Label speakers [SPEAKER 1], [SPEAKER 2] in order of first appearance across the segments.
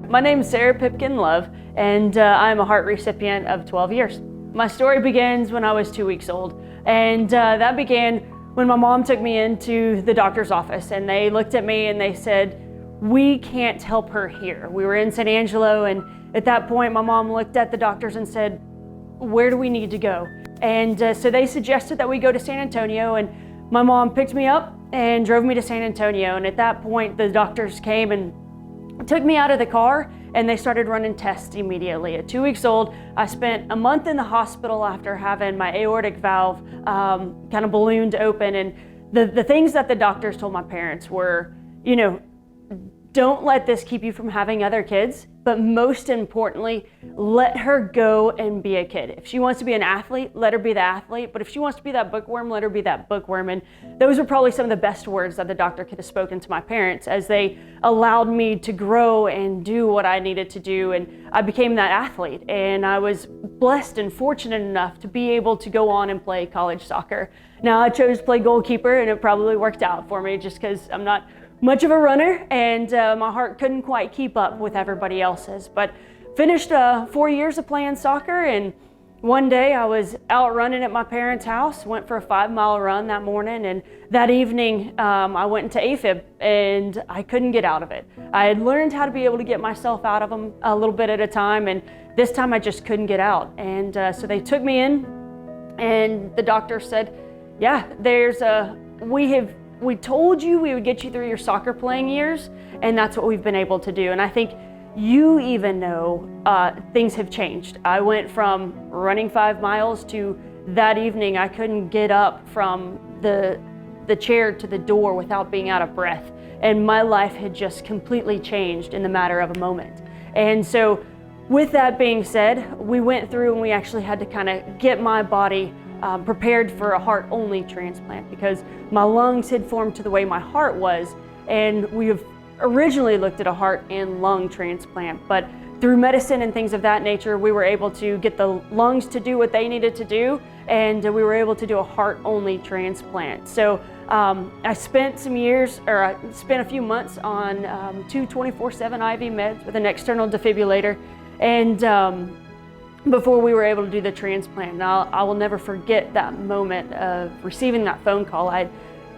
[SPEAKER 1] My name is Sarah Pipkin-Love, and I'm a heart recipient of 12 years. My story begins when I was 2 weeks old, and that began when my mom took me into the doctor's office, and they looked at me and they said, "We can't help her here." We were in San Angelo, and at that point my mom looked at the doctors and said, "Where do we need to go?" And so they suggested that we go to San Antonio, and my mom picked me up and drove me to San Antonio. And at that point the doctors came and took me out of the car, and they started running tests immediately. At 2 weeks old, I spent a month in the hospital after having my aortic valve kind of ballooned open. And the things that the doctors told my parents were, don't let this keep you from having other kids, but most importantly, let her go and be a kid. If she wants to be an athlete, let her be the athlete. But if she wants to be that bookworm, let her be that bookworm. And those were probably some of the best words that the doctor could have spoken to my parents as they allowed me to grow and do what I needed to do. And I became that athlete. And I was blessed and fortunate enough to be able to go on and play college soccer. Now, I chose to play goalkeeper, and it probably worked out for me just because I'm not much of a runner, and my heart couldn't quite keep up with everybody else's. But finished 4 years of playing soccer, and one day I was out running at my parents' house, went for a 5-mile run that morning, and that evening I went into AFib, and I couldn't get out of it. I had learned how to be able to get myself out of them a little bit at a time, and this time I just couldn't get out. And so they took me in, and the doctor said, "Yeah, we told you we would get you through your soccer playing years, and that's what we've been able to do." And I think you even know things have changed. I went from running 5 miles to that evening I couldn't get up from the chair to the door without being out of breath. And my life had just completely changed in the matter of a moment. And so with that being said, we went through and we actually had to kind of get my body prepared for a heart-only transplant because my lungs had formed to the way my heart was, and we have originally looked at a heart and lung transplant, but through medicine and things of that nature, we were able to get the lungs to do what they needed to do, and we were able to do a heart-only transplant. So I spent a few months on 2 24/7 IV meds with an external defibrillator, and before we were able to do the transplant. Now, I will never forget that moment of receiving that phone call. I'd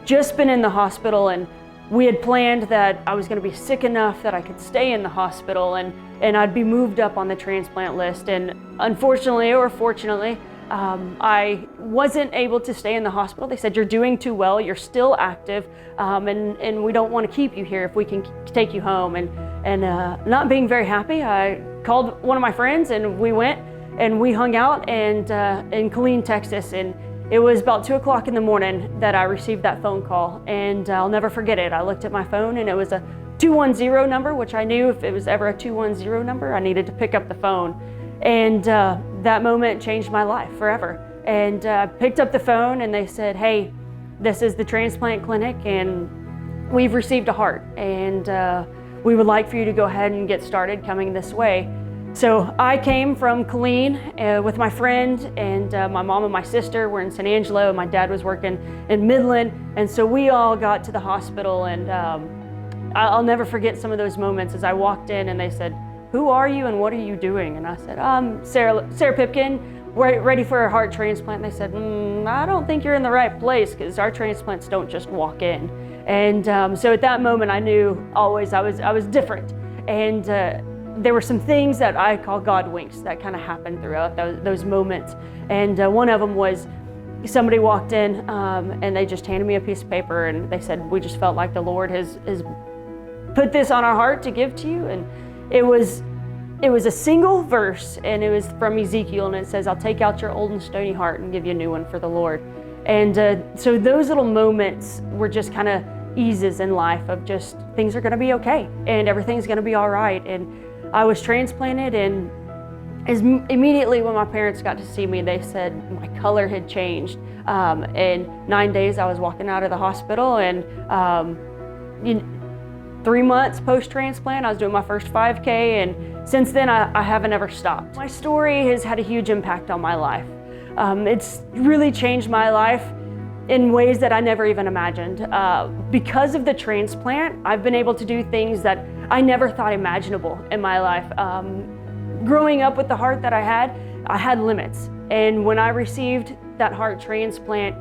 [SPEAKER 1] just been in the hospital, and we had planned that I was going to be sick enough that I could stay in the hospital, and I'd be moved up on the transplant list. And unfortunately or fortunately, I wasn't able to stay in the hospital. They said, "You're doing too well, you're still active, and we don't want to keep you here if we can take you home." And not being very happy, I called one of my friends, and we went and we hung out in Killeen, Texas. And it was about 2 o'clock in the morning that I received that phone call, and I'll never forget it. I looked at my phone, and it was a 210 number, which I knew if it was ever a 210 number, I needed to pick up the phone. And that moment changed my life forever. And I picked up the phone, and they said, "Hey, this is the transplant clinic, and we've received a heart, and we would like for you to go ahead and get started coming this way." So I came from Killeen with my friend, and my mom and my sister were in San Angelo, and my dad was working in Midland. And so we all got to the hospital, and I'll never forget some of those moments as I walked in and they said, "Who are you and what are you doing?" And I said, "I'm Sarah Pipkin, we're ready for a heart transplant." And they said, "I don't think you're in the right place because our transplants don't just walk in." And so at that moment I knew always I was different. And there were some things that I call God winks that kind of happened throughout those moments. And one of them was somebody walked in and they just handed me a piece of paper, and they said, "We just felt like the Lord has put this on our heart to give to you." And it was a single verse, and it was from Ezekiel, and it says, "I'll take out your old and stony heart and give you a new one for the Lord." And so those little moments were just kind of eases in life of just things are going to be okay and everything's going to be all right. And I was transplanted, and immediately when my parents got to see me, they said my color had changed. In 9 days, I was walking out of the hospital, and 3 months post-transplant, I was doing my first 5K, and since then I haven't ever stopped. My story has had a huge impact on my life. It's really changed my life in ways that I never even imagined. Because of the transplant, I've been able to do things that I never thought imaginable in my life. Growing up with the heart that I had limits. And when I received that heart transplant,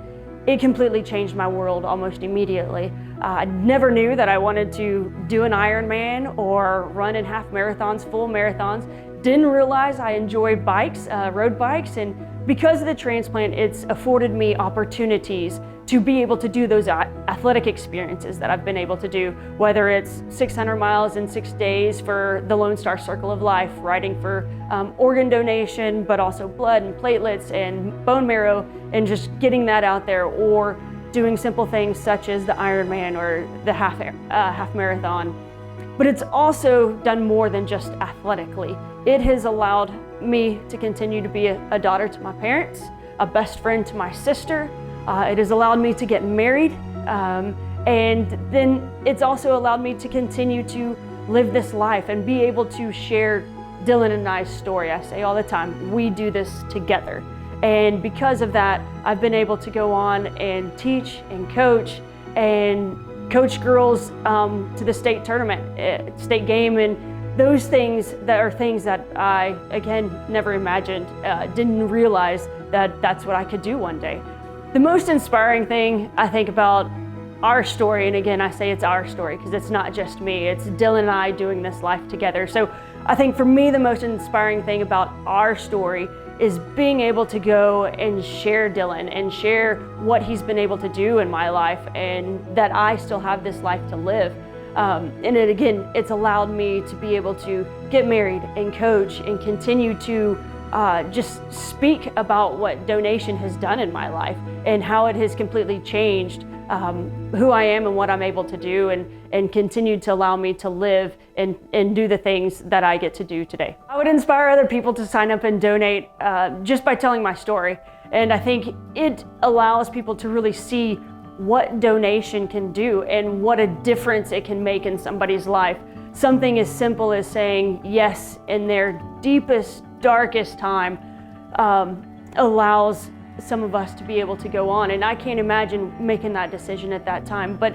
[SPEAKER 1] it completely changed my world almost immediately. I never knew that I wanted to do an Ironman or run in half marathons, full marathons. Didn't realize I enjoyed bikes, road bikes, and because of the transplant, it's afforded me opportunities to be able to do those athletic experiences that I've been able to do, whether it's 600 miles in 6 days for the Lone Star Circle of Life, riding for organ donation, but also blood and platelets and bone marrow, and just getting that out there, or doing simple things such as the Ironman or the half marathon. But it's also done more than just athletically. It has allowed me to continue to be a daughter to my parents, a best friend to my sister. It has allowed me to get married, and then it's also allowed me to continue to live this life and be able to share Dylan and I's story. I say all the time, we do this together. And because of that, I've been able to go on and teach and coach girls to the state tournament, state game, and those things that are things that I, again, never imagined, didn't realize that that's what I could do one day. The most inspiring thing I think about our story, and again, I say it's our story because it's not just me, it's Dylan and I doing this life together. So I think for me, the most inspiring thing about our story is being able to go and share Dylan and share what he's been able to do in my life, and that I still have this life to live. And it's allowed me to be able to get married and coach and continue to just speak about what donation has done in my life and how it has completely changed who I am and what I'm able to do, and continued to allow me to live and do the things that I get to do today. I would inspire other people to sign up and donate just by telling my story. And I think it allows people to really see what donation can do and what a difference it can make in somebody's life. Something as simple as saying yes in their deepest, darkest time allows some of us to be able to go on. And I can't imagine making that decision at that time, but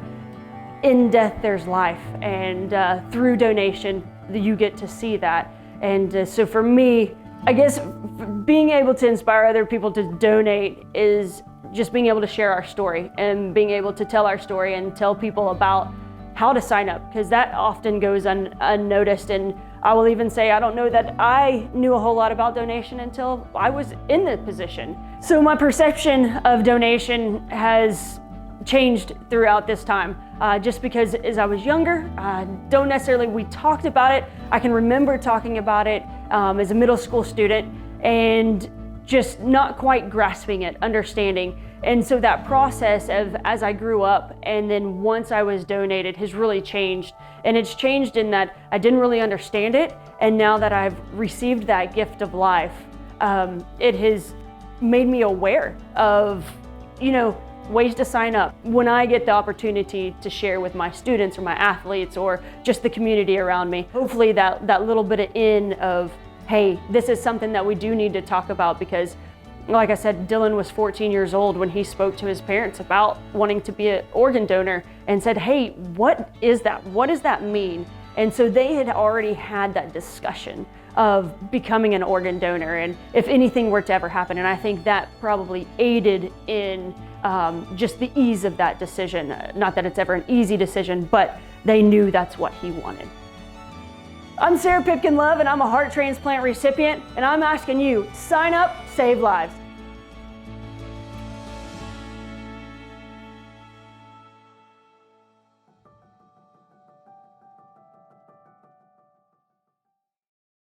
[SPEAKER 1] in death there's life, and through donation you get to see that. And so for me, I guess being able to inspire other people to donate is just being able to share our story and being able to tell our story and tell people about how to sign up, because that often goes unnoticed. And I will even say, I don't know that I knew a whole lot about donation until I was in the position. So my perception of donation has changed throughout this time, just because as I was younger, we talked about it. I can remember talking about it as a middle school student and just not quite grasping it, understanding. And so that process of as I grew up and then once I was donated has really changed. And it's changed in that I didn't really understand it. And now that I've received that gift of life, it has made me aware of, ways to sign up. When I get the opportunity to share with my students or my athletes or just the community around me, hopefully that little bit of hey, this is something that we do need to talk about, because like I said, Dylan was 14 years old when he spoke to his parents about wanting to be an organ donor and said, hey, what is that? What does that mean? And so they had already had that discussion of becoming an organ donor and if anything were to ever happen. And I think that probably aided in just the ease of that decision. Not that it's ever an easy decision, but they knew that's what he wanted. I'm Sarah Pipkin-Love, and I'm a heart transplant recipient, and I'm asking you, sign up, save lives.